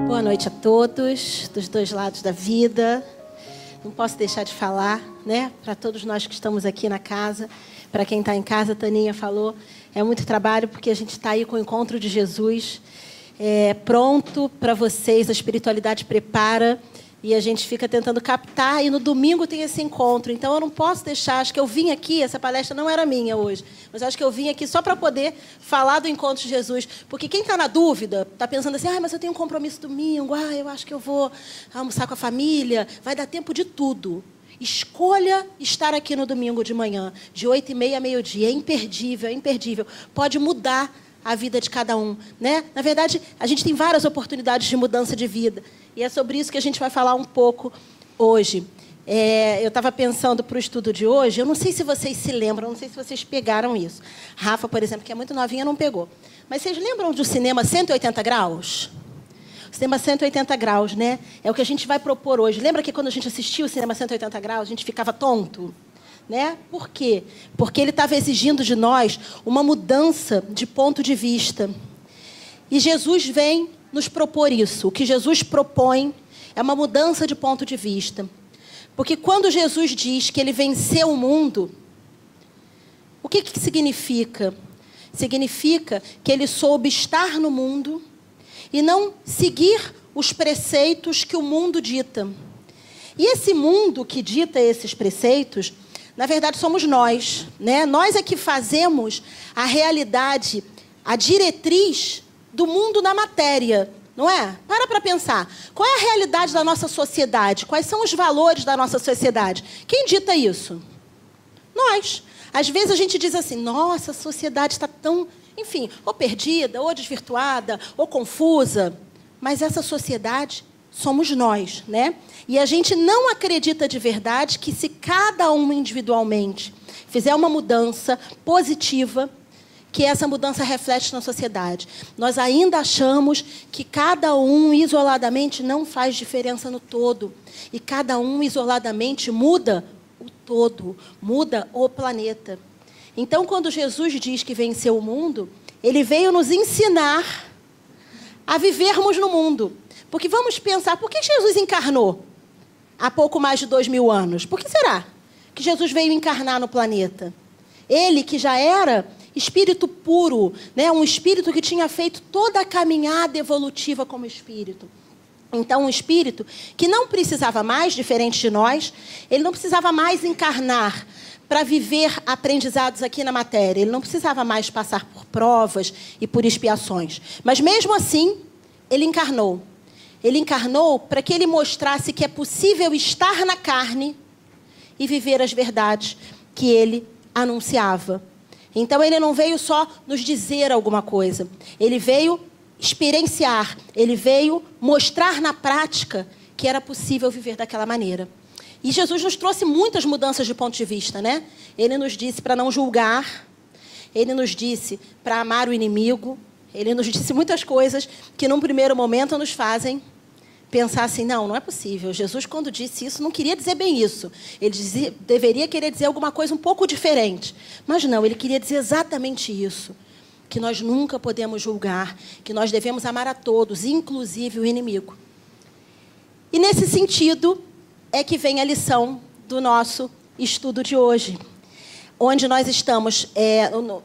Boa noite a todos, dos dois lados da vida. Não posso deixar de falar, né? Para todos nós que estamos aqui na casa, para quem está em casa, a Taninha falou, é muito trabalho porque a gente está aí com o encontro de Jesus pronto para vocês, a espiritualidade prepara e a gente fica tentando captar e no domingo tem esse encontro. Então eu não posso deixar, acho que eu vim aqui, essa palestra não era minha hoje, mas acho que eu vim aqui só para poder falar do encontro de Jesus, porque quem está na dúvida, está pensando assim, mas eu tenho um compromisso domingo, eu acho que eu vou almoçar com a família, vai dar tempo de tudo. Escolha estar aqui no domingo de manhã, de 8h30 a meio-dia, é imperdível, pode mudar a vida de cada um, né? Na verdade, a gente tem várias oportunidades de mudança de vida. E é sobre isso que a gente vai falar um pouco hoje. Eu estava pensando para o estudo de hoje, eu não sei se vocês se lembram, não sei se vocês pegaram isso. Rafa, por exemplo, que é muito novinha, não pegou. Mas vocês lembram do cinema 180 graus? O cinema 180 graus, né? É o que a gente vai propor hoje. Lembra que quando a gente assistia o cinema 180 graus, a gente ficava tonto? Né? Por quê? Porque ele estava exigindo de nós uma mudança de ponto de vista. E Jesus vem nos propor isso. O que Jesus propõe é uma mudança de ponto de vista. Porque quando Jesus diz que ele venceu o mundo, o que significa? Significa que ele soube estar no mundo e não seguir os preceitos que o mundo dita. E esse mundo que dita esses preceitos, na verdade, somos nós, né? Nós é que fazemos a realidade, a diretriz do mundo na matéria, não é? Para pensar. Qual é a realidade da nossa sociedade? Quais são os valores da nossa sociedade? Quem dita isso? Nós. Às vezes a gente diz assim, nossa, a sociedade está tão, enfim, ou perdida, ou desvirtuada, ou confusa. Mas essa sociedade somos nós, né? E a gente não acredita de verdade que se cada um individualmente fizer uma mudança positiva, que essa mudança reflete na sociedade. Nós ainda achamos que cada um isoladamente não faz diferença no todo. E cada um isoladamente muda o todo, muda o planeta. Então, quando Jesus diz que venceu o mundo, ele veio nos ensinar a vivermos no mundo. Porque vamos pensar, por que Jesus encarnou há pouco mais de 2000 anos? Por que será que Jesus veio encarnar no planeta? Ele que já era espírito puro, né? Um espírito que tinha feito toda a caminhada evolutiva como espírito. Então, um espírito que não precisava mais, diferente de nós, ele não precisava mais encarnar para viver aprendizados aqui na matéria. Ele não precisava mais passar por provas e por expiações. Mas, mesmo assim, ele encarnou. Ele encarnou para que ele mostrasse que é possível estar na carne e viver as verdades que ele anunciava. Então, ele não veio só nos dizer alguma coisa. Ele veio experienciar. Ele veio mostrar na prática que era possível viver daquela maneira. E Jesus nos trouxe muitas mudanças de ponto de vista, né? Ele nos disse para não julgar. Ele nos disse para amar o inimigo. Ele nos disse muitas coisas que, num primeiro momento, nos fazem pensar assim, não é possível. Jesus, quando disse isso, não queria dizer bem isso. Ele deveria querer dizer alguma coisa um pouco diferente. Mas não, ele queria dizer exatamente isso. Que nós nunca podemos julgar, que nós devemos amar a todos, inclusive o inimigo. E, nesse sentido, é que vem a lição do nosso estudo de hoje. Onde nós estamos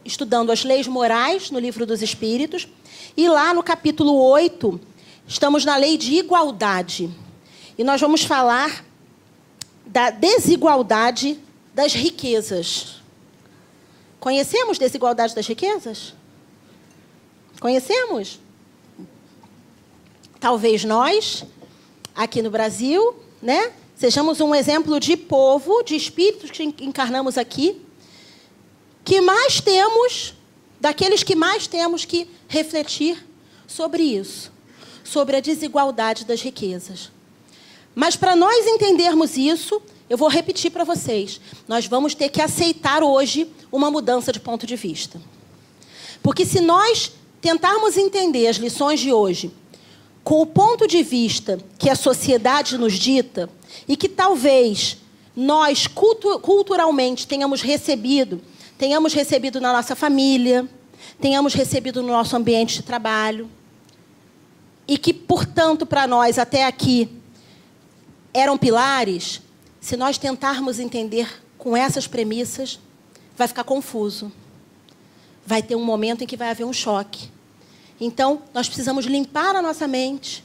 estudando as leis morais no Livro dos Espíritos. E lá no capítulo 8, estamos na lei de igualdade. E nós vamos falar da desigualdade das riquezas. Conhecemos desigualdade das riquezas? Conhecemos? Talvez nós, aqui no Brasil, né, sejamos um exemplo de povo, de espíritos que encarnamos aqui, que mais temos, daqueles que mais temos que refletir sobre isso, sobre a desigualdade das riquezas. Mas para nós entendermos isso, eu vou repetir para vocês, nós vamos ter que aceitar hoje uma mudança de ponto de vista. Porque se nós tentarmos entender as lições de hoje com o ponto de vista que a sociedade nos dita e que talvez nós culturalmente tenhamos recebido na nossa família, tenhamos recebido no nosso ambiente de trabalho, e que, portanto, para nós até aqui eram pilares, se nós tentarmos entender com essas premissas, vai ficar confuso. Vai ter um momento em que vai haver um choque. Então, nós precisamos limpar a nossa mente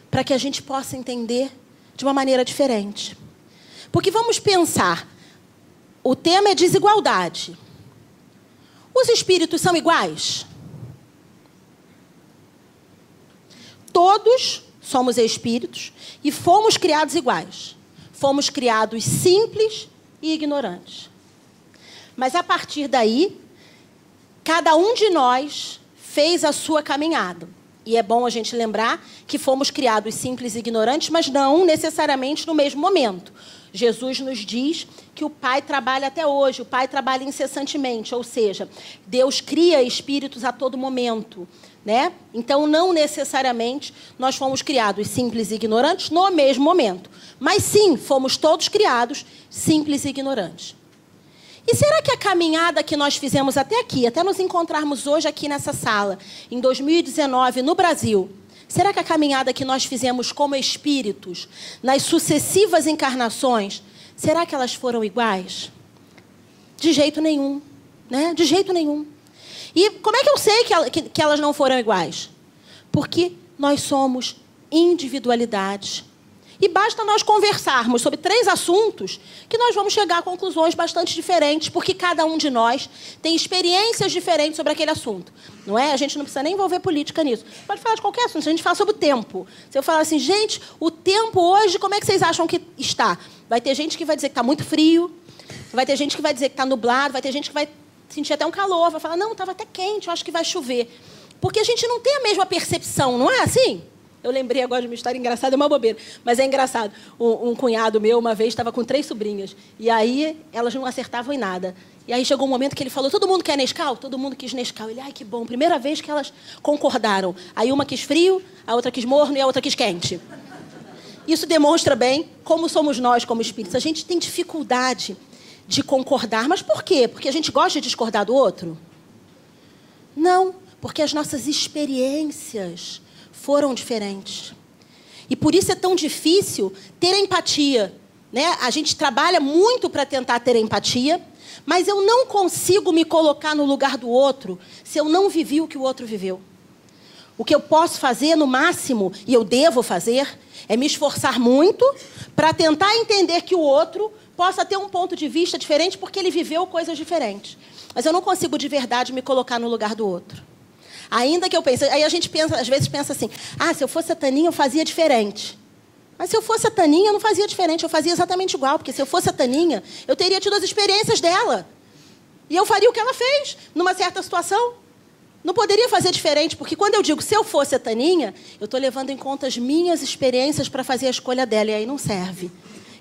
para que a gente possa entender de uma maneira diferente. Porque vamos pensar, o tema é desigualdade. Os espíritos são iguais? Todos somos espíritos e fomos criados iguais. Fomos criados simples e ignorantes. Mas, a partir daí, cada um de nós fez a sua caminhada. E é bom a gente lembrar que fomos criados simples e ignorantes, mas não necessariamente no mesmo momento. Jesus nos diz que o Pai trabalha até hoje, o Pai trabalha incessantemente, ou seja, Deus cria espíritos a todo momento, né? Então, não necessariamente nós fomos criados simples e ignorantes no mesmo momento. Mas sim, fomos todos criados simples e ignorantes. E será que a caminhada que nós fizemos até aqui, até nos encontrarmos hoje aqui nessa sala, em 2019, no Brasil, será que a caminhada que nós fizemos como espíritos, nas sucessivas encarnações, será que elas foram iguais? De jeito nenhum, né? De jeito nenhum. E como é que eu sei que elas não foram iguais? Porque nós somos individualidades. E basta nós conversarmos sobre 3 assuntos que nós vamos chegar a conclusões bastante diferentes, porque cada um de nós tem experiências diferentes sobre aquele assunto. Não é? A gente não precisa nem envolver política nisso. Pode falar de qualquer assunto. Se a gente fala sobre o tempo. Se eu falar assim, gente, o tempo hoje, como é que vocês acham que está? Vai ter gente que vai dizer que está muito frio, vai ter gente que vai dizer que está nublado, vai ter gente que vai sentir até um calor, vai falar, não, estava até quente, eu acho que vai chover. Porque a gente não tem a mesma percepção, não é assim? Eu lembrei agora de uma história engraçada, é uma bobeira, mas é engraçado. Um cunhado meu, uma vez, estava com 3 sobrinhas. E aí, elas não acertavam em nada. E aí, chegou um momento que ele falou, todo mundo quer Nescau? Todo mundo quis Nescau. Ele, ai, que bom. Primeira vez que elas concordaram. Aí, uma quis frio, a outra quis morno e a outra quis quente. Isso demonstra bem como somos nós, como espíritos. A gente tem dificuldade de concordar. Mas por quê? Porque a gente gosta de discordar do outro? Não, porque as nossas experiências foram diferentes. E por isso é tão difícil ter empatia, né? A gente trabalha muito para tentar ter empatia, mas eu não consigo me colocar no lugar do outro se eu não vivi o que o outro viveu. O que eu posso fazer, no máximo, e eu devo fazer, é me esforçar muito para tentar entender que o outro possa ter um ponto de vista diferente porque ele viveu coisas diferentes. Mas eu não consigo, de verdade, me colocar no lugar do outro. Ainda que eu pense... Aí a gente pensa, às vezes pensa assim, se eu fosse a Taninha, eu fazia diferente. Mas se eu fosse a Taninha, eu não fazia diferente, eu fazia exatamente igual. Porque se eu fosse a Taninha, eu teria tido as experiências dela. E eu faria o que ela fez, numa certa situação. Não poderia fazer diferente, porque quando eu digo se eu fosse a Taninha, eu estou levando em conta as minhas experiências para fazer a escolha dela, e aí não serve.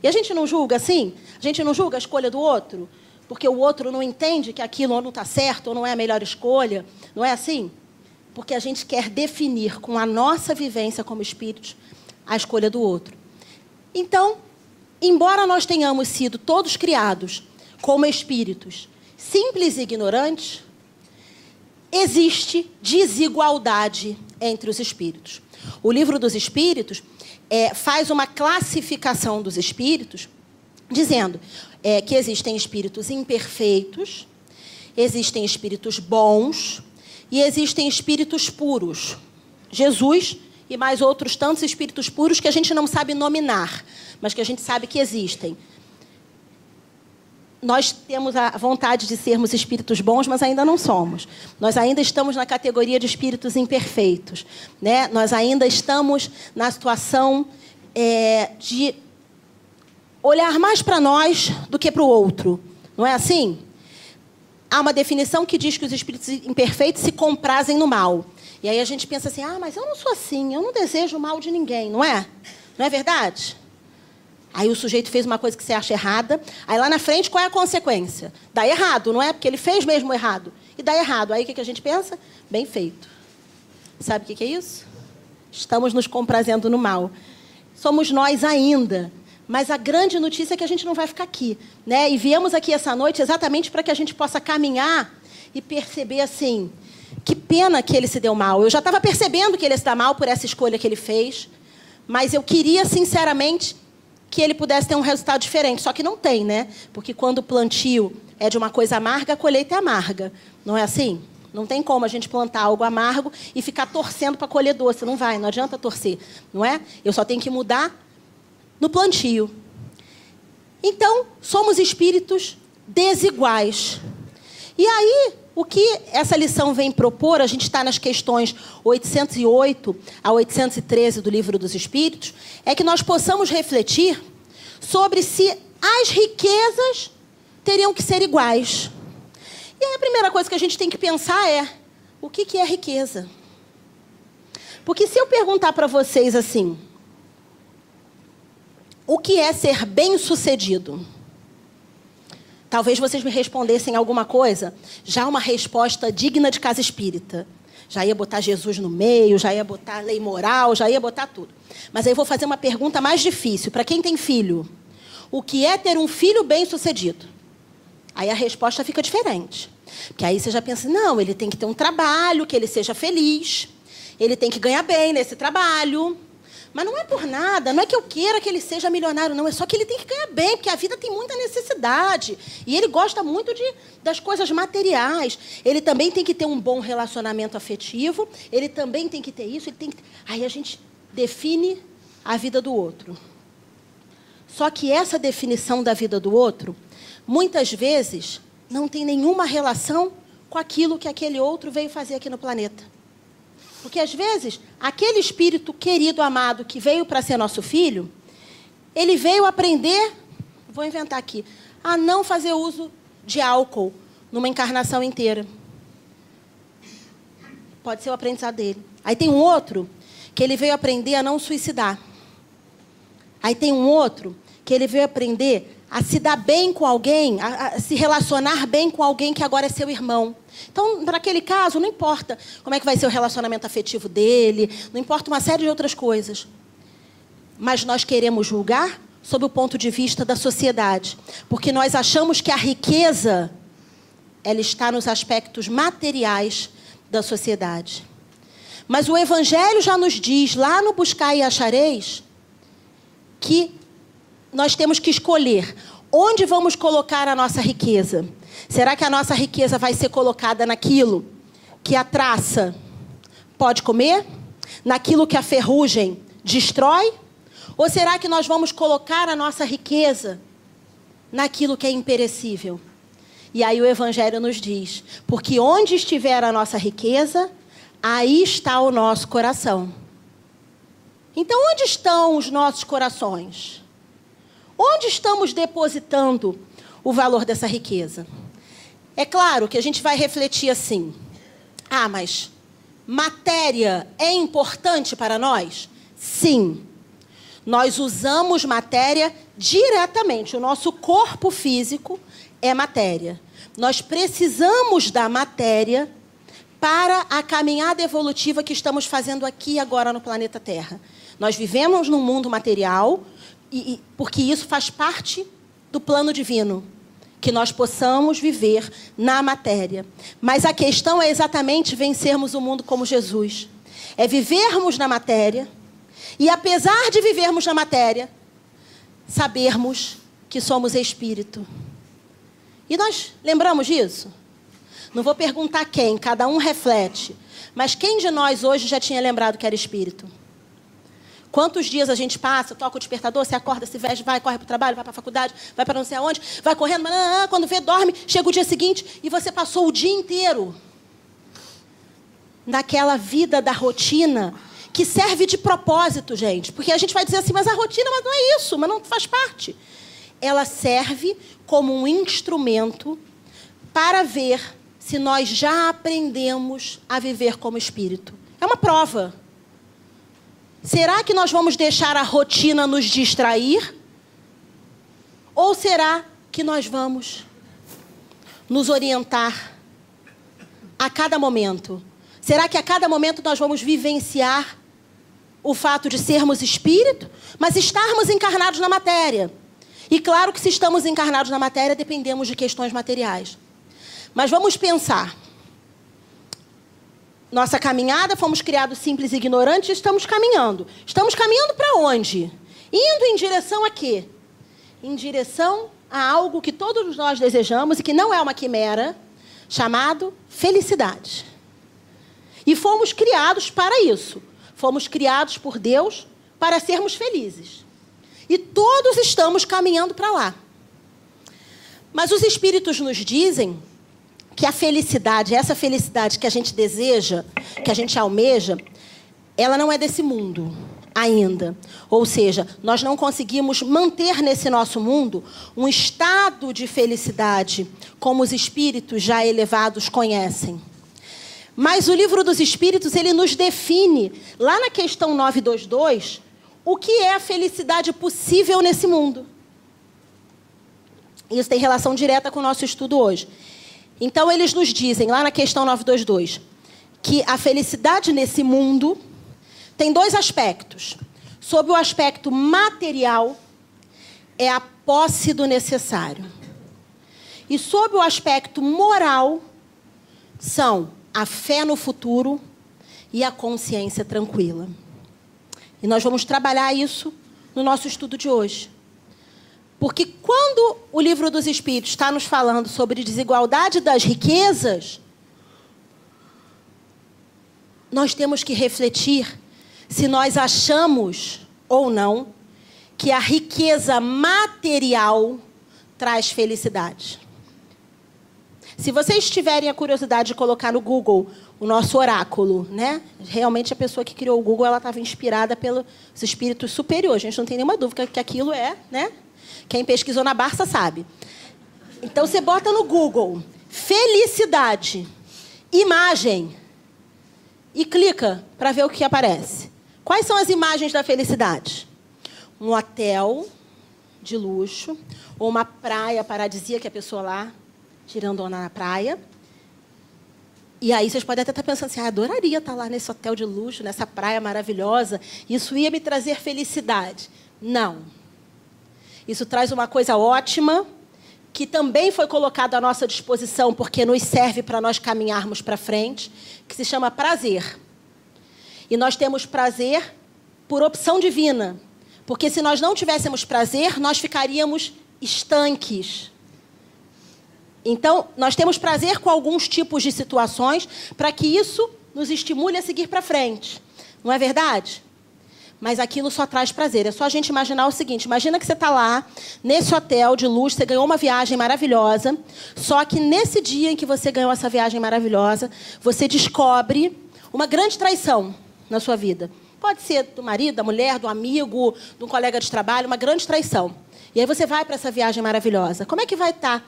E a gente não julga assim? A gente não julga a escolha do outro? Porque o outro não entende que aquilo ou não está certo, ou não é a melhor escolha. Não é assim? Porque a gente quer definir com a nossa vivência como espíritos a escolha do outro. Então, embora nós tenhamos sido todos criados como espíritos simples e ignorantes, existe desigualdade entre os espíritos. O Livro dos Espíritos faz uma classificação dos espíritos, dizendo que existem espíritos imperfeitos, existem espíritos bons, e existem espíritos puros. Jesus e mais outros tantos espíritos puros que a gente não sabe nominar, mas que a gente sabe que existem. Nós temos a vontade de sermos espíritos bons, mas ainda não somos. Nós ainda estamos na categoria de espíritos imperfeitos, né? Nós ainda estamos na situação de olhar mais para nós do que para o outro. Não é assim? Há uma definição que diz que os espíritos imperfeitos se comprazem no mal. E aí a gente pensa assim, mas eu não sou assim, eu não desejo o mal de ninguém, não é? Não é verdade? Aí o sujeito fez uma coisa que você acha errada, aí lá na frente qual é a consequência? Dá errado, não é? Porque ele fez mesmo errado. E dá errado. Aí o que a gente pensa? Bem feito. Sabe o que é isso? Estamos nos comprazendo no mal. Somos nós ainda. Mas a grande notícia é que a gente não vai ficar aqui, né? E viemos aqui essa noite exatamente para que a gente possa caminhar e perceber assim, que pena que ele se deu mal. Eu já estava percebendo que ele ia se dar mal por essa escolha que ele fez, mas eu queria, sinceramente, que ele pudesse ter um resultado diferente. Só que não tem, né? Porque quando o plantio é de uma coisa amarga, a colheita é amarga. Não é assim? Não tem como a gente plantar algo amargo e ficar torcendo para colher doce. Não vai, não adianta torcer, não é? Eu só tenho que mudar no plantio. Então, somos espíritos desiguais. E aí, o que essa lição vem propor, a gente está nas questões 808 a 813 do Livro dos Espíritos, é que nós possamos refletir sobre se as riquezas teriam que ser iguais. E aí a primeira coisa que a gente tem que pensar é, o que é riqueza? Porque se eu perguntar para vocês assim, o que é ser bem-sucedido? Talvez vocês me respondessem alguma coisa, já uma resposta digna de casa espírita. Já ia botar Jesus no meio, já ia botar lei moral, já ia botar tudo. Mas aí eu vou fazer uma pergunta mais difícil. Para quem tem filho, o que é ter um filho bem-sucedido? Aí a resposta fica diferente. Porque aí você já pensa, não, ele tem que ter um trabalho, que ele seja feliz, ele tem que ganhar bem nesse trabalho. Mas não é por nada, não é que eu queira que ele seja milionário, não. É só que ele tem que ganhar bem, porque a vida tem muita necessidade. E ele gosta muito das coisas materiais. Ele também tem que ter um bom relacionamento afetivo. Ele também tem que ter isso. Ele tem que... Aí a gente define a vida do outro. Só que essa definição da vida do outro, muitas vezes, não tem nenhuma relação com aquilo que aquele outro veio fazer aqui no planeta. Porque, às vezes, aquele espírito querido, amado, que veio para ser nosso filho, ele veio aprender, vou inventar aqui, a não fazer uso de álcool numa encarnação inteira. Pode ser o aprendizado dele. Aí tem um outro que ele veio aprender a não suicidar. Aí tem um outro que ele veio aprender a se dar bem com alguém, a se relacionar bem com alguém que agora é seu irmão. Então, para aquele caso, não importa como é que vai ser o relacionamento afetivo dele, não importa uma série de outras coisas. Mas nós queremos julgar sob o ponto de vista da sociedade, porque nós achamos que a riqueza, ela está nos aspectos materiais da sociedade. Mas o Evangelho já nos diz, lá no Buscai e Achareis, que nós temos que escolher onde vamos colocar a nossa riqueza. Será que a nossa riqueza vai ser colocada naquilo que a traça pode comer? Naquilo que a ferrugem destrói? Ou será que nós vamos colocar a nossa riqueza naquilo que é imperecível? E aí o Evangelho nos diz, porque onde estiver a nossa riqueza, aí está o nosso coração. Então, onde estão os nossos corações? Onde estamos depositando o valor dessa riqueza? É claro que a gente vai refletir assim. Ah, mas matéria é importante para nós? Sim. Nós usamos matéria diretamente. O nosso corpo físico é matéria. Nós precisamos da matéria para a caminhada evolutiva que estamos fazendo aqui agora no planeta Terra. Nós vivemos num mundo material, porque isso faz parte do plano divino, que nós possamos viver na matéria. Mas a questão é exatamente vencermos o mundo como Jesus. É vivermos na matéria, e apesar de vivermos na matéria, sabermos que somos espírito. E nós lembramos disso? Não vou perguntar quem, cada um reflete. Mas quem de nós hoje já tinha lembrado que era espírito? Quantos dias a gente passa, toca o despertador, você acorda, se veste, vai, corre para o trabalho, vai para a faculdade, vai para não sei aonde, vai correndo, quando vê, dorme, chega o dia seguinte e você passou o dia inteiro naquela vida da rotina que serve de propósito, gente. Porque a gente vai dizer assim, mas a rotina, mas não é isso, mas não faz parte. Ela serve como um instrumento para ver se nós já aprendemos a viver como espírito. É uma prova. Será que nós vamos deixar a rotina nos distrair? Ou será que nós vamos nos orientar a cada momento? Será que a cada momento nós vamos vivenciar o fato de sermos espírito, mas estarmos encarnados na matéria? E claro que se estamos encarnados na matéria, dependemos de questões materiais. Mas vamos pensar. nossa caminhada, fomos criados simples e ignorantes e estamos caminhando. Estamos caminhando para onde? Indo em direção a quê? Em direção a algo que todos nós desejamos e que não é uma quimera, chamado felicidade. E fomos criados para isso. Fomos criados por Deus para sermos felizes. E todos estamos caminhando para lá. Mas os Espíritos nos dizem que a felicidade, essa felicidade que a gente deseja, que a gente almeja, ela não é desse mundo ainda. Ou seja, nós não conseguimos manter nesse nosso mundo um estado de felicidade como os espíritos já elevados conhecem. Mas o Livro dos Espíritos, ele nos define, lá na questão 922, o que é a felicidade possível nesse mundo. Isso tem relação direta com o nosso estudo hoje. Então, eles nos dizem, lá na questão 922, que a felicidade nesse mundo tem dois aspectos. Sob o aspecto material, é a posse do necessário. E sob o aspecto moral, são a fé no futuro e a consciência tranquila. E nós vamos trabalhar isso no nosso estudo de hoje. Porque quando o Livro dos Espíritos está nos falando sobre desigualdade das riquezas, nós temos que refletir se nós achamos ou não que a riqueza material traz felicidade. Se vocês tiverem a curiosidade de colocar no Google o nosso oráculo, né? Realmente a pessoa que criou o Google, ela estava inspirada pelos espíritos superiores. A gente não tem nenhuma dúvida que aquilo é, né? Quem pesquisou na Barça sabe. Então, você bota no Google felicidade, imagem, e clica para ver o que aparece. Quais são as imagens da felicidade? Um hotel de luxo, ou uma praia paradisíaca, a pessoa lá, tirando onda na praia. E aí vocês podem até estar pensando assim, adoraria estar lá nesse hotel de luxo, nessa praia maravilhosa, isso ia me trazer felicidade. Não. Isso traz uma coisa ótima, que também foi colocada à nossa disposição, porque nos serve para nós caminharmos para frente, que se chama prazer. E nós temos prazer por opção divina. Porque se nós não tivéssemos prazer, nós ficaríamos estanques. Então, nós temos prazer com alguns tipos de situações para que isso nos estimule a seguir para frente. Não é verdade? Mas aquilo só traz prazer. É só a gente imaginar o seguinte. Imagina que você está lá, nesse hotel de luxo, você ganhou uma viagem maravilhosa, só que nesse dia em que você ganhou essa viagem maravilhosa, você descobre uma grande traição na sua vida. Pode ser do marido, da mulher, do amigo, de um colega de trabalho, uma grande traição. E aí você vai para essa viagem maravilhosa. Como é que vai estar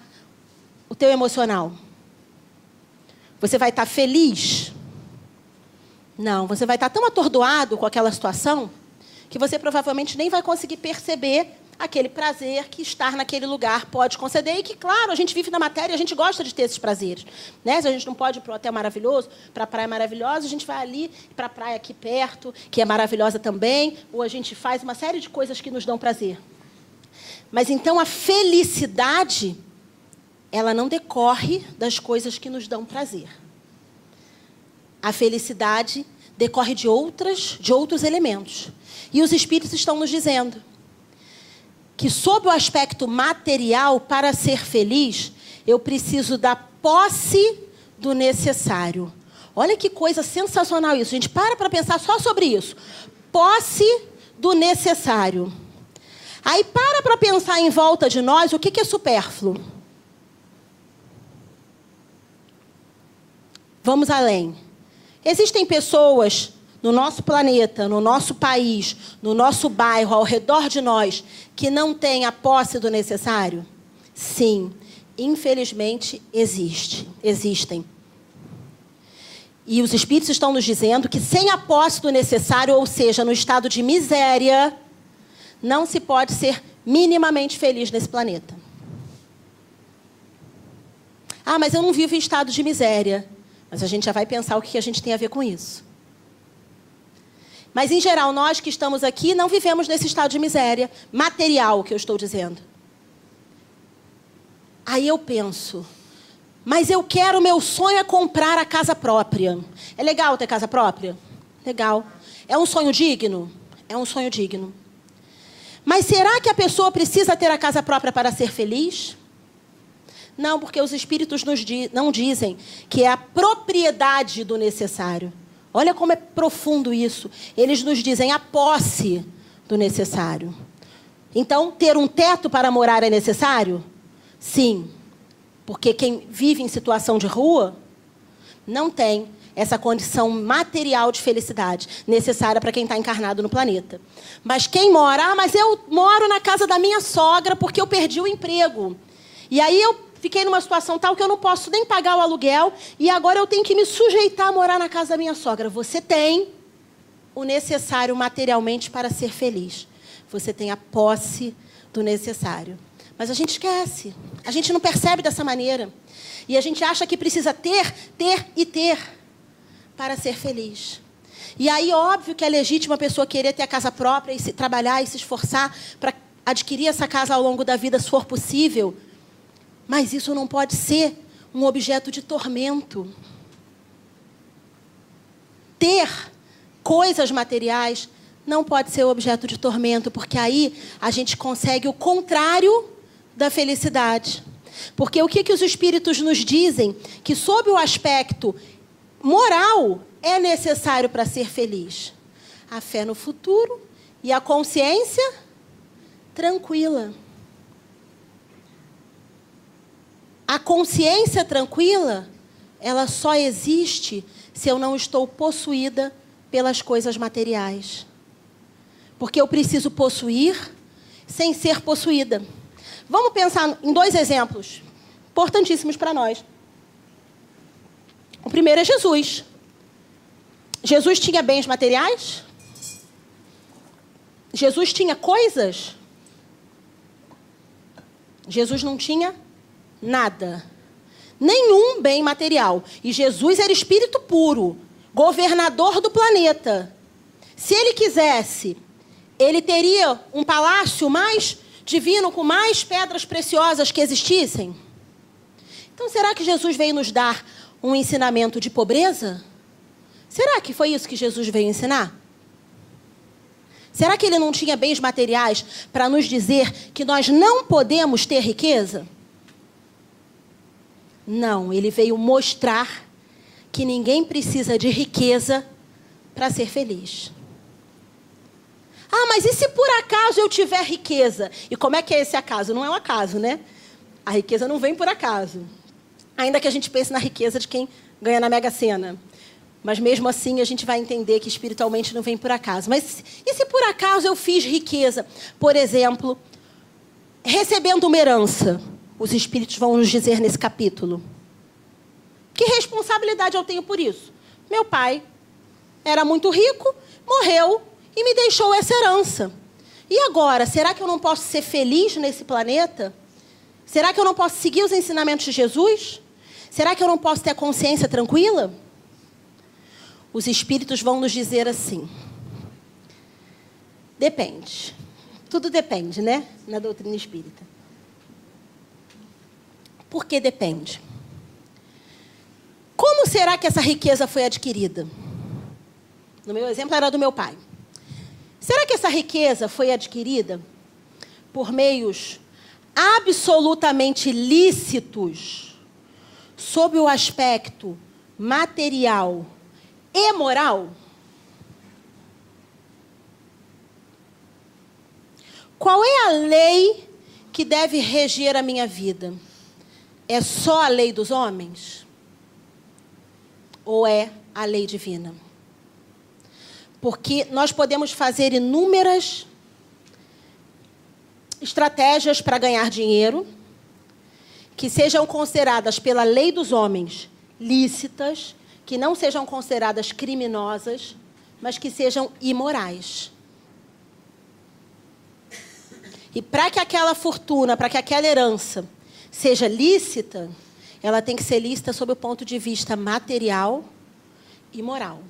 o teu emocional? Você vai estar feliz? Não, você vai estar tão atordoado com aquela situação que você provavelmente nem vai conseguir perceber aquele prazer que estar naquele lugar pode conceder. E que, claro, a gente vive na matéria, a gente gosta de ter esses prazeres. Né? Se a gente não pode ir para o hotel maravilhoso, para a praia maravilhosa, a gente vai ali para a praia aqui perto, que é maravilhosa também, ou a gente faz uma série de coisas que nos dão prazer. Mas, então, a felicidade, ela não decorre das coisas que nos dão prazer. A felicidade decorre de outros elementos. E os Espíritos estão nos dizendo que, sob o aspecto material, para ser feliz, eu preciso da posse do necessário. Olha que coisa sensacional isso. A gente para pensar só sobre isso. Posse do necessário. Aí para pensar em volta de nós, o que é supérfluo? Vamos além. Existem pessoas no nosso planeta, no nosso país, no nosso bairro, ao redor de nós, que não têm a posse do necessário? Sim, infelizmente existem. E os Espíritos estão nos dizendo que sem a posse do necessário, ou seja, no estado de miséria, não se pode ser minimamente feliz nesse planeta. Ah, mas eu não vivo em estado de miséria. Mas a gente já vai pensar o que a gente tem a ver com isso. Mas, em geral, nós que estamos aqui não vivemos nesse estado de miséria material que eu estou dizendo. Aí eu penso, Mas eu quero, meu sonho é comprar a casa própria. É legal ter casa própria? Legal. É um sonho digno? É um sonho digno. Mas será que a pessoa precisa ter a casa própria para ser feliz? Não, porque os Espíritos não dizem que é a propriedade do necessário. Olha como é profundo isso. Eles nos dizem a posse do necessário. Então, ter um teto para morar é necessário? Sim. Porque quem vive em situação de rua não tem essa condição material de felicidade necessária para quem está encarnado no planeta. Mas quem mora, mas eu moro na casa da minha sogra porque eu perdi o emprego. E aí eu fiquei numa situação tal que eu não posso nem pagar o aluguel e agora eu tenho que me sujeitar a morar na casa da minha sogra. Você tem o necessário materialmente para ser feliz. Você tem a posse do necessário. Mas a gente esquece. A gente não percebe dessa maneira. E a gente acha que precisa ter e ter para ser feliz. E aí, óbvio que é legítimo a pessoa querer ter a casa própria e trabalhar e se esforçar para adquirir essa casa ao longo da vida, se for possível. Mas isso não pode ser um objeto de tormento. Ter coisas materiais não pode ser objeto de tormento, porque aí a gente consegue o contrário da felicidade. Porque o que os Espíritos nos dizem? Que sob o aspecto moral é necessário para ser feliz. A fé no futuro e a consciência tranquila. A consciência tranquila, ela só existe se eu não estou possuída pelas coisas materiais. Porque eu preciso possuir sem ser possuída. Vamos pensar em 2 exemplos importantíssimos para nós. O primeiro é Jesus. Jesus tinha bens materiais? Jesus tinha coisas? Jesus não tinha nada. Nenhum bem material. E Jesus era espírito puro, governador do planeta. Se ele quisesse, ele teria um palácio mais divino, com mais pedras preciosas que existissem? Então, será que Jesus veio nos dar um ensinamento de pobreza? Será que foi isso que Jesus veio ensinar? Será que ele não tinha bens materiais para nos dizer que nós não podemos ter riqueza? Não, ele veio mostrar que ninguém precisa de riqueza para ser feliz. Ah, mas e se por acaso eu tiver riqueza? E como é que é esse acaso? Não é um acaso, né? A riqueza não vem por acaso. Ainda que a gente pense na riqueza de quem ganha na Mega Sena. Mas mesmo assim a gente vai entender que espiritualmente não vem por acaso. Mas e se por acaso eu fiz riqueza? Por exemplo, recebendo uma herança. Os espíritos vão nos dizer nesse capítulo. Que responsabilidade eu tenho por isso? Meu pai era muito rico, morreu e me deixou essa herança. E agora, será que eu não posso ser feliz nesse planeta? Será que eu não posso seguir os ensinamentos de Jesus? Será que eu não posso ter a consciência tranquila? Os espíritos vão nos dizer assim. Depende. Tudo depende, né? Na doutrina espírita. Por que depende? Como será que essa riqueza foi adquirida? No meu exemplo, era do meu pai. Será que essa riqueza foi adquirida por meios absolutamente lícitos, sob o aspecto material e moral? Qual é a lei que deve reger a minha vida? É só a lei dos homens? Ou é a lei divina? Porque nós podemos fazer inúmeras estratégias para ganhar dinheiro, que sejam consideradas pela lei dos homens lícitas, que não sejam consideradas criminosas, mas que sejam imorais. E para que aquela fortuna, para que aquela herança seja lícita, ela tem que ser lícita sob o ponto de vista material e moral.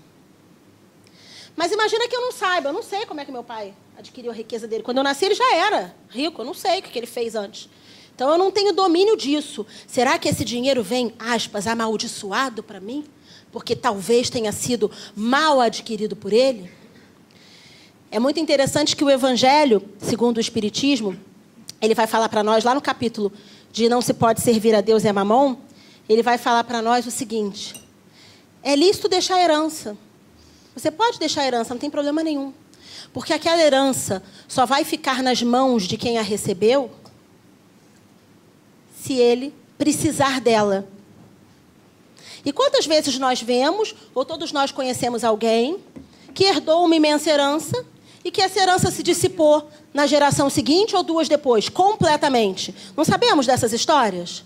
Mas imagina que eu não saiba, eu não sei como é que meu pai adquiriu a riqueza dele. Quando eu nasci, ele já era rico, eu não sei o que ele fez antes. Então, eu não tenho domínio disso. Será que esse dinheiro vem, aspas, amaldiçoado para mim? Porque talvez tenha sido mal adquirido por ele? É muito interessante que o Evangelho, segundo o Espiritismo, ele vai falar para nós, lá no capítulo de não se pode servir a Deus e a Mamon, ele vai falar para nós o seguinte: é lícito deixar herança. Você pode deixar herança, não tem problema nenhum. Porque aquela herança só vai ficar nas mãos de quem a recebeu se ele precisar dela. E quantas vezes nós vemos, ou todos nós conhecemos alguém, que herdou uma imensa herança e que essa herança se dissipou na geração seguinte ou duas depois, completamente. Não sabemos dessas histórias?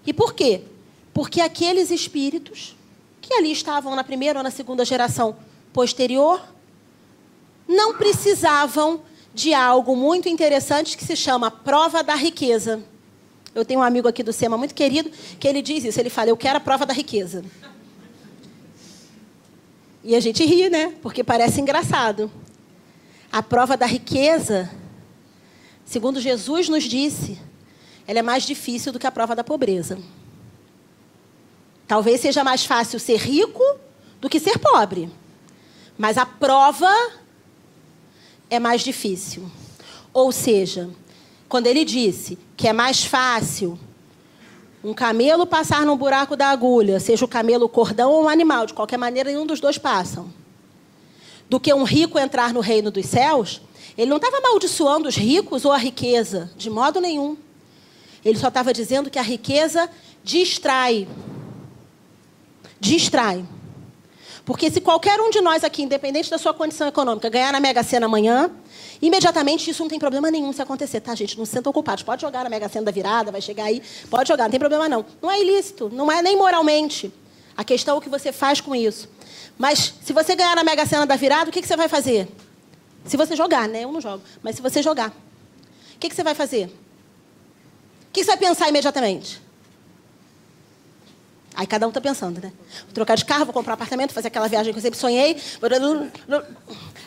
E por quê? Porque aqueles espíritos que ali estavam na primeira ou na segunda geração posterior não precisavam de algo muito interessante que se chama prova da riqueza. Eu tenho um amigo aqui do SEMA muito querido que ele diz isso. Ele fala, eu quero a prova da riqueza. E a gente ri, né? Porque parece engraçado. A prova da riqueza, segundo Jesus nos disse, ela é mais difícil do que a prova da pobreza. Talvez seja mais fácil ser rico do que ser pobre. Mas a prova é mais difícil. Ou seja, quando ele disse que é mais fácil um camelo passar num buraco da agulha, seja o camelo o cordão ou um animal, de qualquer maneira, nenhum dos dois passam, do que um rico entrar no reino dos céus, ele não estava amaldiçoando os ricos ou a riqueza, de modo nenhum. Ele só estava dizendo que a riqueza distrai. Distrai. Porque se qualquer um de nós aqui, independente da sua condição econômica, ganhar na Mega Sena amanhã, imediatamente isso não tem problema nenhum se acontecer, tá, gente? Não se sintam culpados. Pode jogar na Mega Sena da virada, vai chegar aí, pode jogar, não tem problema não. Não é ilícito, não é nem moralmente. A questão é o que você faz com isso. Mas se você ganhar na Mega Sena da virada, o que você vai fazer? Se você jogar, né? Eu não jogo. Mas se você jogar, o que você vai fazer? O que você vai pensar imediatamente? Aí cada um está pensando, né? Vou trocar de carro, vou comprar um apartamento, fazer aquela viagem que eu sempre sonhei.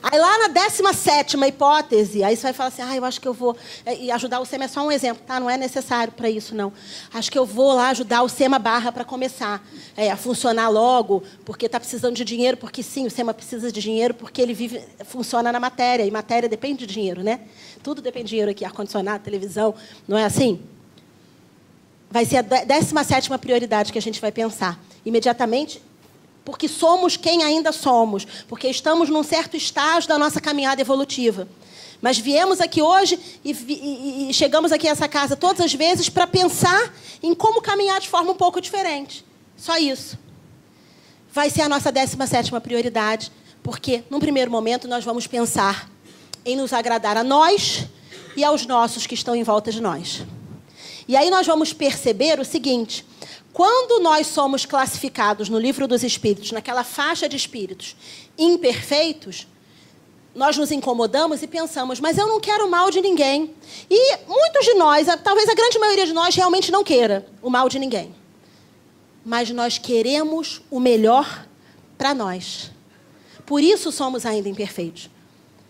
Aí lá na 17ª hipótese, aí você vai falar assim, eu acho que eu vou... E ajudar o SEMA é só um exemplo, tá? Não é necessário para isso, não. Acho que eu vou lá ajudar o SEMA Barra para começar a funcionar logo, porque está precisando de dinheiro, porque sim, o SEMA precisa de dinheiro, porque ele funciona na matéria, e matéria depende de dinheiro, né? Tudo depende de dinheiro aqui, ar-condicionado, televisão, não é assim? Vai ser a 17ª prioridade que a gente vai pensar. Imediatamente, porque somos quem ainda somos. Porque estamos num certo estágio da nossa caminhada evolutiva. Mas viemos aqui hoje e chegamos aqui a essa casa todas as vezes para pensar em como caminhar de forma um pouco diferente. Só isso. Vai ser a nossa 17ª prioridade. Porque, num primeiro momento, nós vamos pensar em nos agradar a nós e aos nossos que estão em volta de nós. E aí nós vamos perceber o seguinte, quando nós somos classificados no Livro dos Espíritos, naquela faixa de espíritos imperfeitos, nós nos incomodamos e pensamos, mas eu não quero o mal de ninguém. E muitos de nós, talvez a grande maioria de nós, realmente não queira o mal de ninguém. Mas nós queremos o melhor para nós. Por isso somos ainda imperfeitos.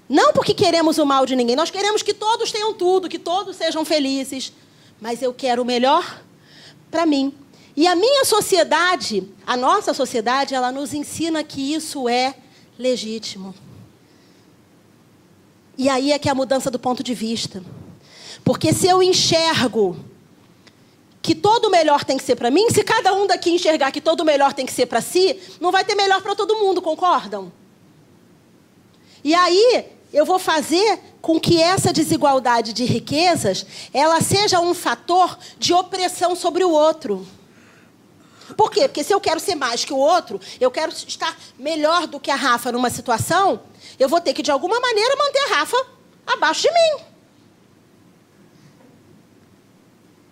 Não porque queremos o mal de ninguém, nós queremos que todos tenham tudo, que todos sejam felizes. Mas eu quero o melhor para mim. E a minha sociedade, a nossa sociedade, ela nos ensina que isso é legítimo. E aí é que é a mudança do ponto de vista. Porque se eu enxergo que todo o melhor tem que ser para mim, se cada um daqui enxergar que todo o melhor tem que ser para si, não vai ter melhor para todo mundo, concordam? E aí eu vou fazer com que essa desigualdade de riquezas, ela seja um fator de opressão sobre o outro. Por quê? Porque se eu quero ser mais que o outro, eu quero estar melhor do que a Rafa numa situação, eu vou ter que, de alguma maneira, manter a Rafa abaixo de mim.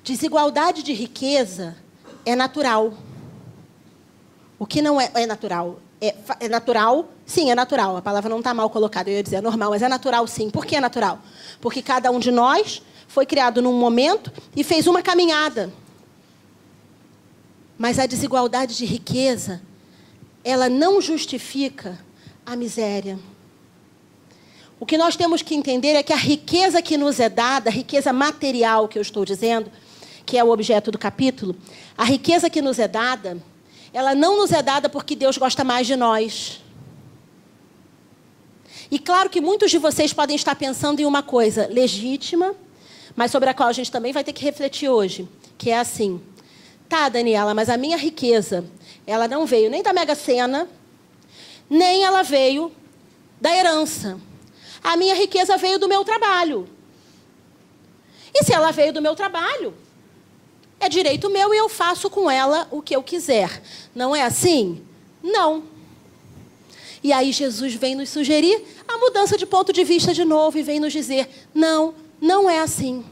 Desigualdade de riqueza é natural. O que não é natural? É natural? Sim, é natural. A palavra não está mal colocada. Eu ia dizer, é normal, mas é natural sim. Por que é natural? Porque cada um de nós foi criado num momento e fez uma caminhada. Mas a desigualdade de riqueza, ela não justifica a miséria. O que nós temos que entender é que a riqueza que nos é dada, a riqueza material que eu estou dizendo, que é o objeto do capítulo, a riqueza que nos é dada, ela não nos é dada porque Deus gosta mais de nós. E claro que muitos de vocês podem estar pensando em uma coisa legítima, mas sobre a qual a gente também vai ter que refletir hoje, que é assim: tá, Daniela, mas a minha riqueza, ela não veio nem da Mega Sena, nem ela veio da herança. A minha riqueza veio do meu trabalho. E se ela veio do meu trabalho, é direito meu e eu faço com ela o que eu quiser. Não é assim? Não. E aí Jesus vem nos sugerir a mudança de ponto de vista de novo e vem nos dizer: não, não é assim.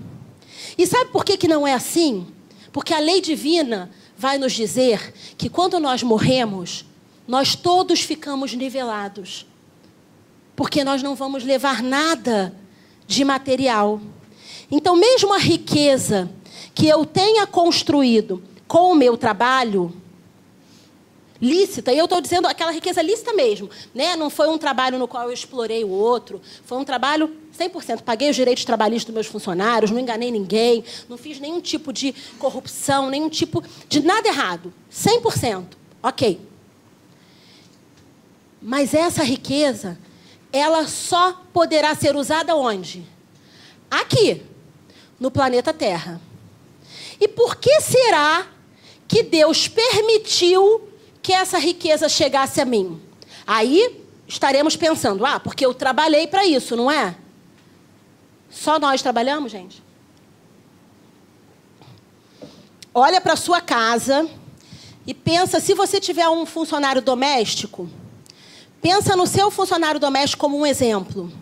E sabe por que não é assim? Porque a lei divina vai nos dizer que quando nós morremos, nós todos ficamos nivelados. Porque nós não vamos levar nada de material. Então, mesmo a riqueza que eu tenha construído com o meu trabalho, lícita, e eu estou dizendo aquela riqueza lícita mesmo, né? Não foi um trabalho no qual eu explorei o outro, foi um trabalho 100%, paguei os direitos trabalhistas dos meus funcionários, não enganei ninguém, não fiz nenhum tipo de corrupção, nenhum tipo de nada errado, 100%, ok. Mas essa riqueza, ela só poderá ser usada onde? Aqui, no planeta Terra. E por que será que Deus permitiu que essa riqueza chegasse a mim? Aí estaremos pensando: porque eu trabalhei para isso, não é? Só nós trabalhamos, gente? Olha para a sua casa e pensa, se você tiver um funcionário doméstico, pensa no seu funcionário doméstico como um exemplo.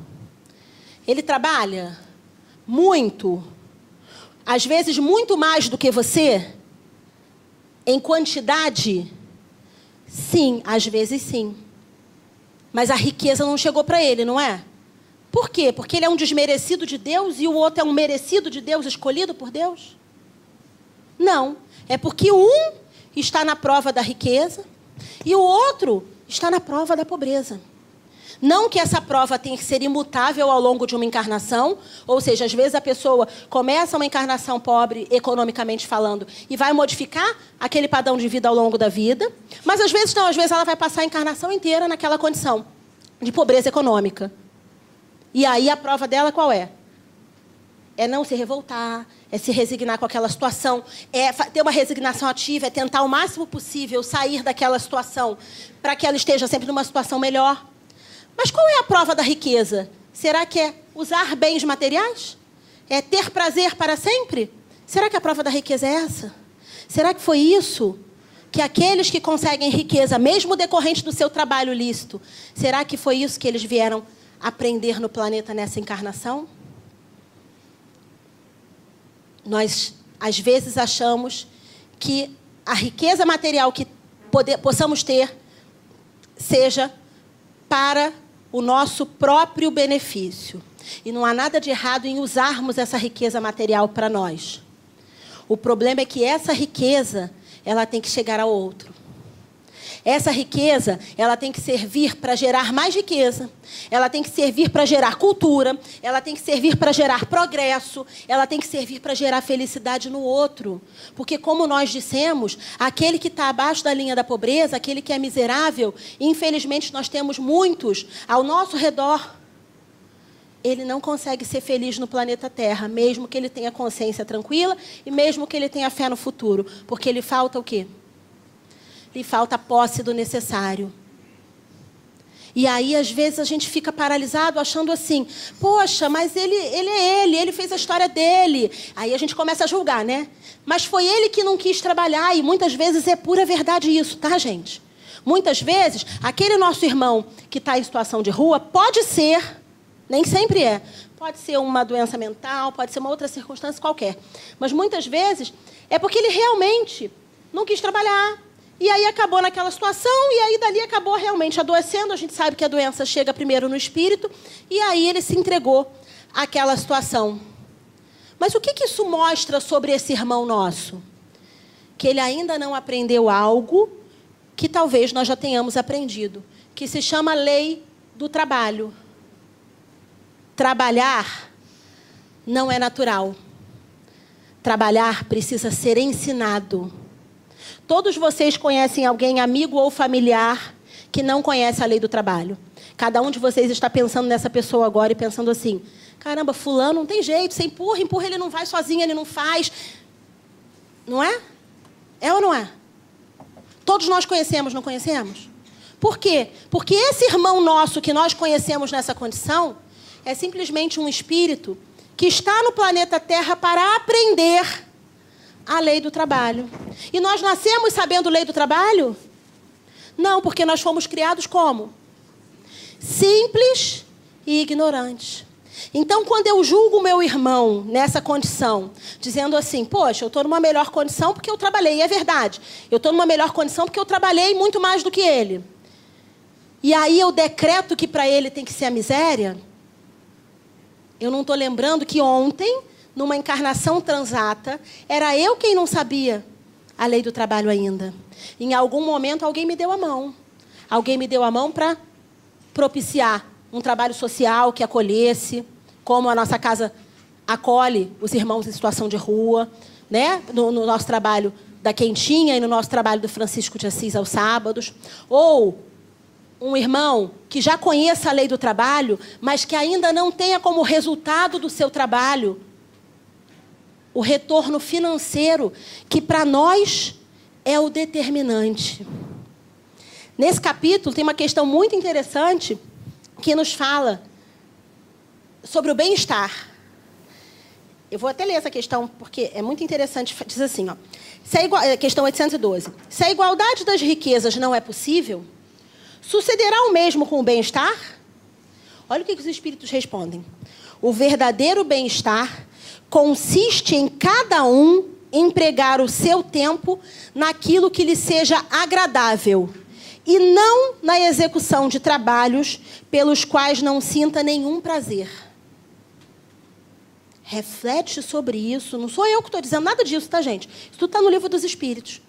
Ele trabalha muito, às vezes muito mais do que você, em quantidade. Sim, às vezes sim. Mas a riqueza não chegou para ele, não é? Por quê? Porque ele é um desmerecido de Deus e o outro é um merecido de Deus, escolhido por Deus? Não. É porque um está na prova da riqueza e o outro está na prova da pobreza. Não que essa prova tenha que ser imutável ao longo de uma encarnação, ou seja, às vezes a pessoa começa uma encarnação pobre, economicamente falando, e vai modificar aquele padrão de vida ao longo da vida, mas às vezes não, às vezes ela vai passar a encarnação inteira naquela condição de pobreza econômica. E aí a prova dela qual é? É não se revoltar, é se resignar com aquela situação, é ter uma resignação ativa, é tentar o máximo possível sair daquela situação para que ela esteja sempre numa situação melhor. Mas qual é a prova da riqueza? Será que é usar bens materiais? É ter prazer para sempre? Será que a prova da riqueza é essa? Será que foi isso que aqueles que conseguem riqueza, mesmo decorrente do seu trabalho lícito, será que foi isso que eles vieram aprender no planeta nessa encarnação? Nós, às vezes, achamos que a riqueza material que possamos ter seja para o nosso próprio benefício. E não há nada de errado em usarmos essa riqueza material para nós. O problema é que essa riqueza, ela tem que chegar ao outro. Essa riqueza, ela tem que servir para gerar mais riqueza. Ela tem que servir para gerar cultura. Ela tem que servir para gerar progresso. Ela tem que servir para gerar felicidade no outro. Porque, como nós dissemos, aquele que está abaixo da linha da pobreza, aquele que é miserável, infelizmente nós temos muitos ao nosso redor. Ele não consegue ser feliz no planeta Terra, mesmo que ele tenha consciência tranquila e mesmo que ele tenha fé no futuro. Porque lhe falta o quê? Lhe falta a posse do necessário. E aí, às vezes, a gente fica paralisado achando assim: poxa, mas ele fez a história dele. Aí a gente começa a julgar, né? Mas foi ele que não quis trabalhar, e muitas vezes é pura verdade isso, tá, gente? Muitas vezes, aquele nosso irmão que está em situação de rua pode ser, nem sempre é, pode ser uma doença mental, pode ser uma outra circunstância qualquer. Mas muitas vezes é porque ele realmente não quis trabalhar. E aí acabou naquela situação, e aí dali acabou realmente adoecendo. A gente sabe que a doença chega primeiro no espírito, e aí ele se entregou àquela situação. Mas o que isso mostra sobre esse irmão nosso? Que ele ainda não aprendeu algo que talvez nós já tenhamos aprendido, que se chama lei do trabalho. Trabalhar não é natural. Trabalhar precisa ser ensinado. Todos vocês conhecem alguém, amigo ou familiar, que não conhece a lei do trabalho. Cada um de vocês está pensando nessa pessoa agora e pensando assim: caramba, fulano não tem jeito, você empurra, ele não vai sozinho, ele não faz. Não é? É ou não é? Todos nós conhecemos, não conhecemos? Por quê? Porque esse irmão nosso que nós conhecemos nessa condição é simplesmente um espírito que está no planeta Terra para aprender a lei do trabalho. E nós nascemos sabendo lei do trabalho? Não, porque nós fomos criados como? Simples e ignorantes. Então, quando eu julgo o meu irmão nessa condição, dizendo assim: poxa, eu estou numa melhor condição porque eu trabalhei. E é verdade. Eu estou numa melhor condição porque eu trabalhei muito mais do que ele. E aí eu decreto que para ele tem que ser a miséria. Eu não estou lembrando que ontem, numa encarnação transata, era eu quem não sabia a lei do trabalho ainda. Em algum momento, alguém me deu a mão. Alguém me deu a mão para propiciar um trabalho social que acolhesse, como a nossa casa acolhe os irmãos em situação de rua, né? No nosso trabalho da Quentinha e no nosso trabalho do Francisco de Assis aos sábados. Ou um irmão que já conheça a lei do trabalho, mas que ainda não tenha como resultado do seu trabalho o retorno financeiro, que para nós é o determinante. Nesse capítulo tem uma questão muito interessante que nos fala sobre o bem-estar. Eu vou até ler essa questão, porque é muito interessante. Diz assim, ó, questão 812. Se a igualdade das riquezas não é possível, sucederá o mesmo com o bem-estar? Olha o que os espíritos respondem. O verdadeiro bem-estar consiste em cada um empregar o seu tempo naquilo que lhe seja agradável e não na execução de trabalhos pelos quais não sinta nenhum prazer. Reflete sobre isso. Não sou eu que estou dizendo nada disso, tá, gente? Isso tudo está no Livro dos Espíritos.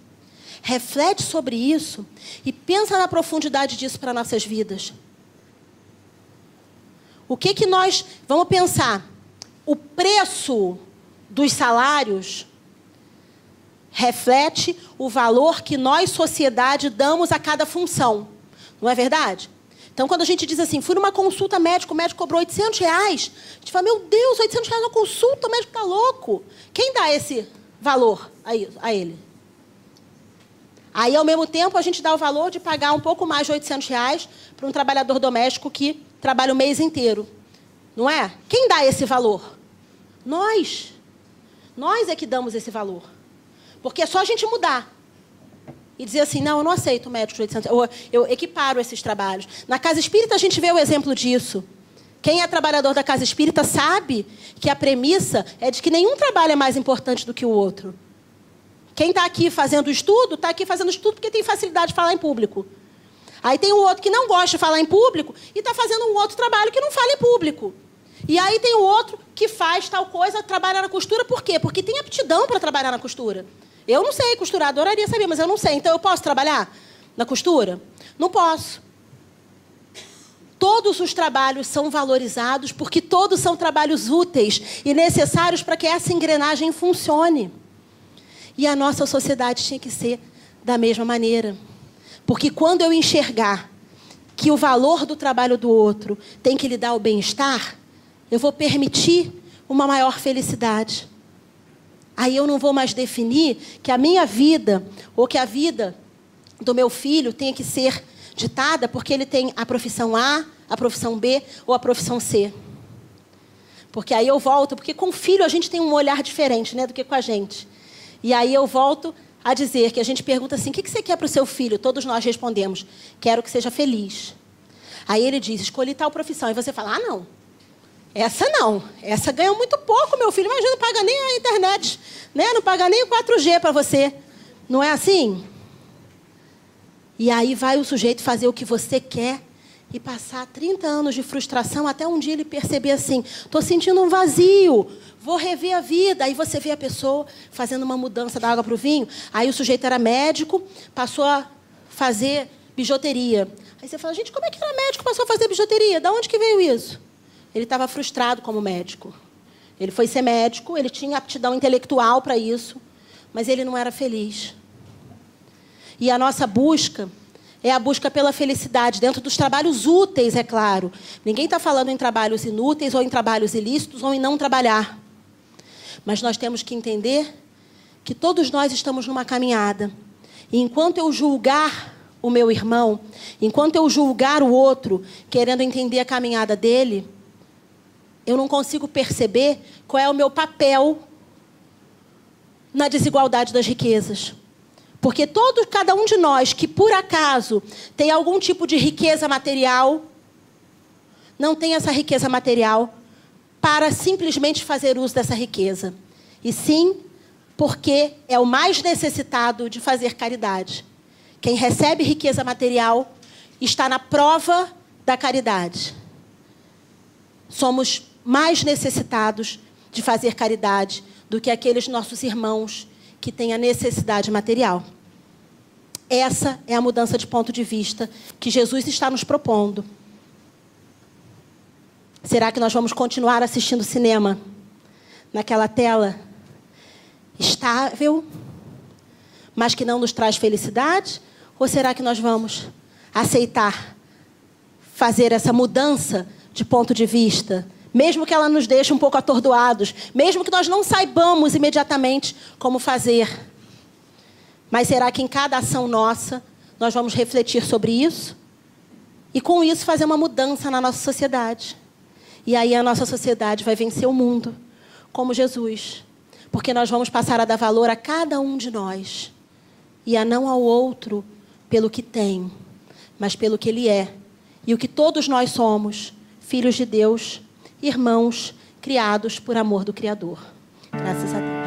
Reflete sobre isso e pensa na profundidade disso para nossas vidas. O que nós... Vamos pensar. O preço dos salários reflete o valor que nós, sociedade, damos a cada função. Não é verdade? Então, quando a gente diz assim, fui numa consulta médica, o médico cobrou R$800, a gente fala, meu Deus, R$800 na consulta, o médico está louco. Quem dá esse valor a ele? Aí, ao mesmo tempo, a gente dá o valor de pagar um pouco mais de R$800 para um trabalhador doméstico que trabalha o mês inteiro. Não é? Quem dá esse valor? Nós. Nós é que damos esse valor. Porque é só a gente mudar. E dizer assim, não, eu não aceito o médico de 800. Eu equiparo esses trabalhos. Na Casa Espírita a gente vê o exemplo disso. Quem é trabalhador da Casa Espírita sabe que a premissa é de que nenhum trabalho é mais importante do que o outro. Quem está aqui fazendo estudo, está aqui fazendo estudo porque tem facilidade de falar em público. Aí tem o outro que não gosta de falar em público e está fazendo um outro trabalho que não fala em público. E aí tem o outro que faz tal coisa, trabalha na costura, por quê? Porque tem aptidão para trabalhar na costura. Eu não sei costurar, adoraria saber, mas eu não sei. Então eu posso trabalhar na costura? Não posso. Todos os trabalhos são valorizados porque todos são trabalhos úteis e necessários para que essa engrenagem funcione. E a nossa sociedade tinha que ser da mesma maneira. Porque quando eu enxergar que o valor do trabalho do outro tem que lhe dar o bem-estar, eu vou permitir uma maior felicidade. Aí eu não vou mais definir que a minha vida ou que a vida do meu filho tenha que ser ditada porque ele tem a profissão A, a profissão B ou a profissão C. Porque aí eu volto, porque com o filho a gente tem um olhar diferente, né, do que com a gente. E aí eu volto a dizer que a gente pergunta assim, o que você quer para o seu filho? Todos nós respondemos, quero que seja feliz. Aí ele diz, escolhi tal profissão. E você fala, não. Essa não. Essa ganha muito pouco, meu filho. Imagina, não paga nem a internet, né? Não paga nem o 4G para você. Não é assim? E aí vai o sujeito fazer o que você quer e passar 30 anos de frustração até um dia ele perceber assim, estou sentindo um vazio, vou rever a vida. Aí você vê a pessoa fazendo uma mudança da água para o vinho. Aí o sujeito era médico, passou a fazer bijuteria. Aí você fala, gente, como é que era médico, passou a fazer bijuteria? Da onde que veio isso? ele estava frustrado como médico. Ele foi ser médico, ele tinha aptidão intelectual para isso, mas ele não era feliz. E a nossa busca é a busca pela felicidade, dentro dos trabalhos úteis, é claro. Ninguém está falando em trabalhos inúteis, ou em trabalhos ilícitos, ou em não trabalhar. Mas nós temos que entender que todos nós estamos numa caminhada. E enquanto eu julgar o meu irmão, enquanto eu julgar o outro, querendo entender a caminhada dele, eu não consigo perceber qual é o meu papel na desigualdade das riquezas. Porque cada um de nós que, por acaso, tem algum tipo de riqueza material, não tem essa riqueza material para simplesmente fazer uso dessa riqueza. E sim, porque é o mais necessitado de fazer caridade. Quem recebe riqueza material está na prova da caridade. Somos mais necessitados de fazer caridade do que aqueles nossos irmãos que têm a necessidade material. Essa é a mudança de ponto de vista que Jesus está nos propondo. Será que nós vamos continuar assistindo cinema naquela tela estável, mas que não nos traz felicidade? Ou será que nós vamos aceitar fazer essa mudança de ponto de vista, mesmo que ela nos deixe um pouco atordoados, mesmo que nós não saibamos imediatamente como fazer? Mas será que em cada ação nossa nós vamos refletir sobre isso? E com isso fazer uma mudança na nossa sociedade. E aí a nossa sociedade vai vencer o mundo, como Jesus. Porque nós vamos passar a dar valor a cada um de nós. E a não ao outro pelo que tem, mas pelo que ele é. E o que todos nós somos, filhos de Deus, irmãos, criados por amor do Criador. Graças a Deus.